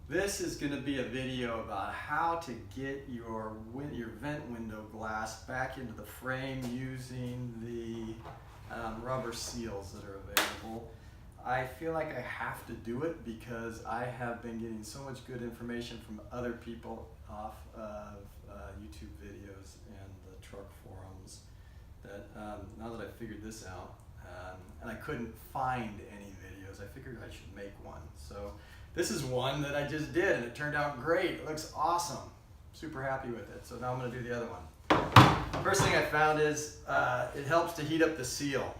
This is going to be a video about how to get your vent window glass back into the frame using the rubber seals that are available. I feel like I have to do it because I have been getting so much good information from other people off of YouTube videos and the truck forums that now that I figured this out, and I couldn't find any videos, I figured I should make one. So this is one that I just did and it turned out great. It looks awesome. Super happy with it. So now I'm going to do the other one. First thing I found is it helps to heat up the seal.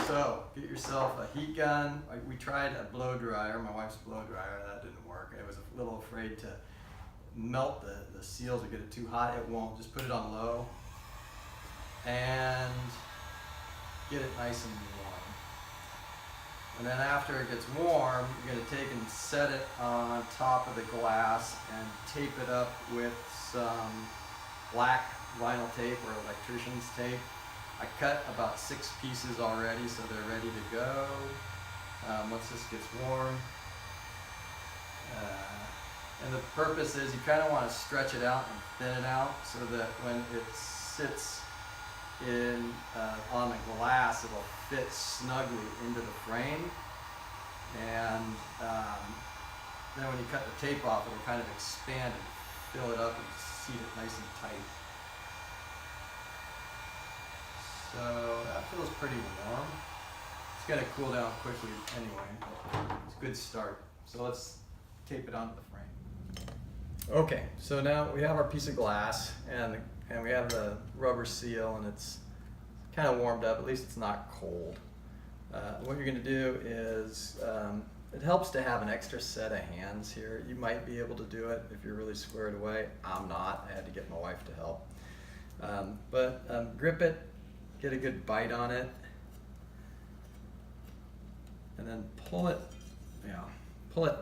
So get yourself a heat gun. We tried a blow dryer, my wife's blow dryer, that didn't work. I was a little afraid to melt the seals or get it too hot. It won't. Just put it on low and get it nice and warm. And then after it gets warm, you're going to take and set it on top of the glass and tape it up with some black vinyl tape or electrician's tape. I cut about 6 pieces already, so they're ready to go. Once this gets warm. And the purpose is you kind of want to stretch it out and thin it out so that when it sits in on the glass, it'll fit snugly into the frame. And then when you cut the tape off, it'll kind of expand and fill it up and seat it nice and tight. So that feels pretty warm. It's got to cool down quickly anyway, but it's a good start. So let's tape it onto the frame. Okay, so now we have our piece of glass and we have the rubber seal and it's kind of warmed up, at least it's not cold. What you're going to do is, it helps to have an extra set of hands here. You might be able to do it if you're really squared away. I'm not. I had to get my wife to help. But grip it, get a good bite on it, and then pull it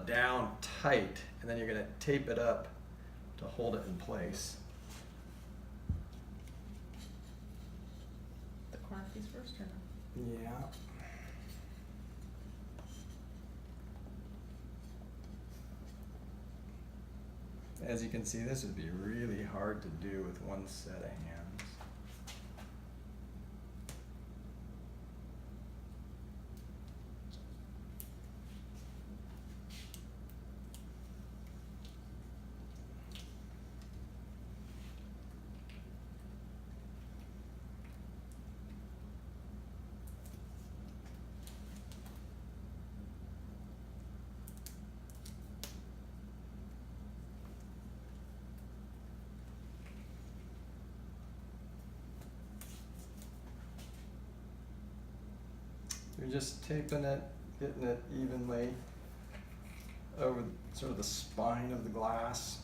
down tight, and then you're going to tape it up to hold it in place. The corner piece first or no? Yeah. As you can see, this would be really hard to do with one set of hands. You're just taping it, getting it evenly over sort of the spine of the glass.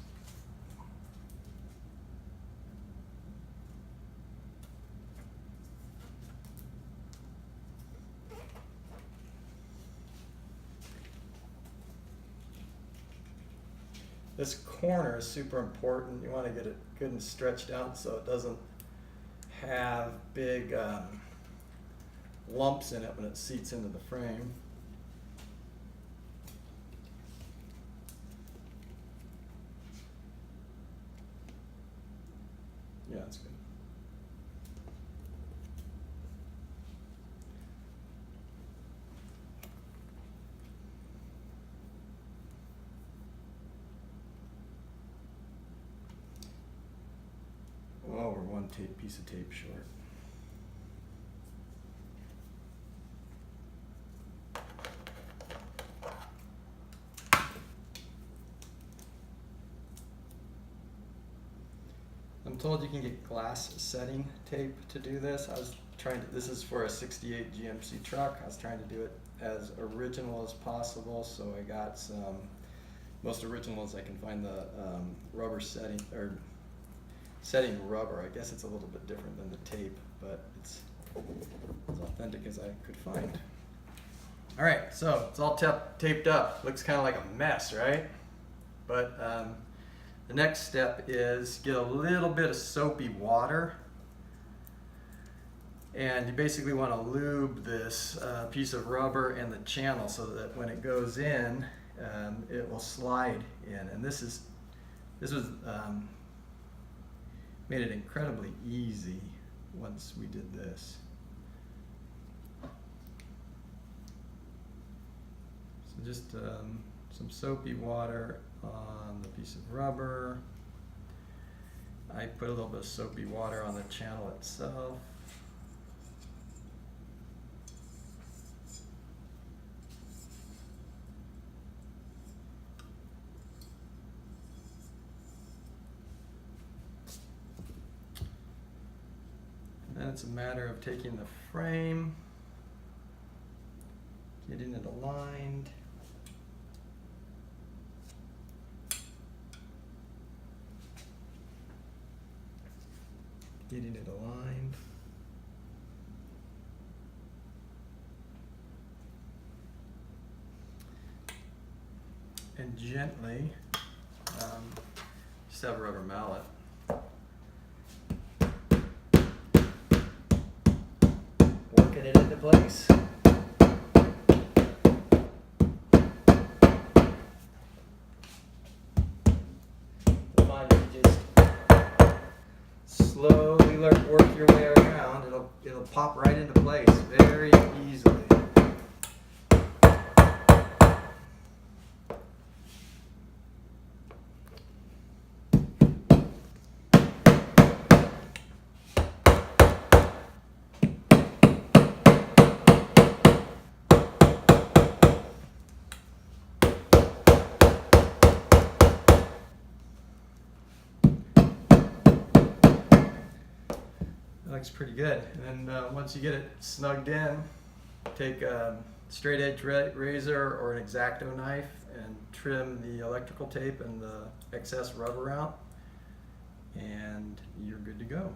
This corner is super important. You want to get it good and stretched out so it doesn't have big lumps in it when it seats into the frame. Yeah, that's good. Well, we're one piece of tape short. I'm told you can get glass setting tape to do this. This is for a 68 GMC truck. I was trying to do it as original as possible, so I got some, most original as I can find the rubber setting, or setting rubber. I guess it's a little bit different than the tape, but it's as authentic as I could find. All right, so it's all taped up. Looks kind of like a mess, right? But the next step is get a little bit of soapy water And you basically want to lube this piece of rubber and the channel so that when it goes in, it will slide in. And this was made it incredibly easy once we did this. So just some soapy water on the piece of rubber. I put a little bit of soapy water on the channel itself. And then it's a matter of taking the frame, getting it aligned. Getting it aligned. And gently, just have a rubber mallet. Working it into place. Find it just slowly work your way around. It'll pop right into place very easily. That looks pretty good. And then once you get it snugged in, take a straight edge razor or an X-Acto knife and trim the electrical tape and the excess rubber out, and you're good to go.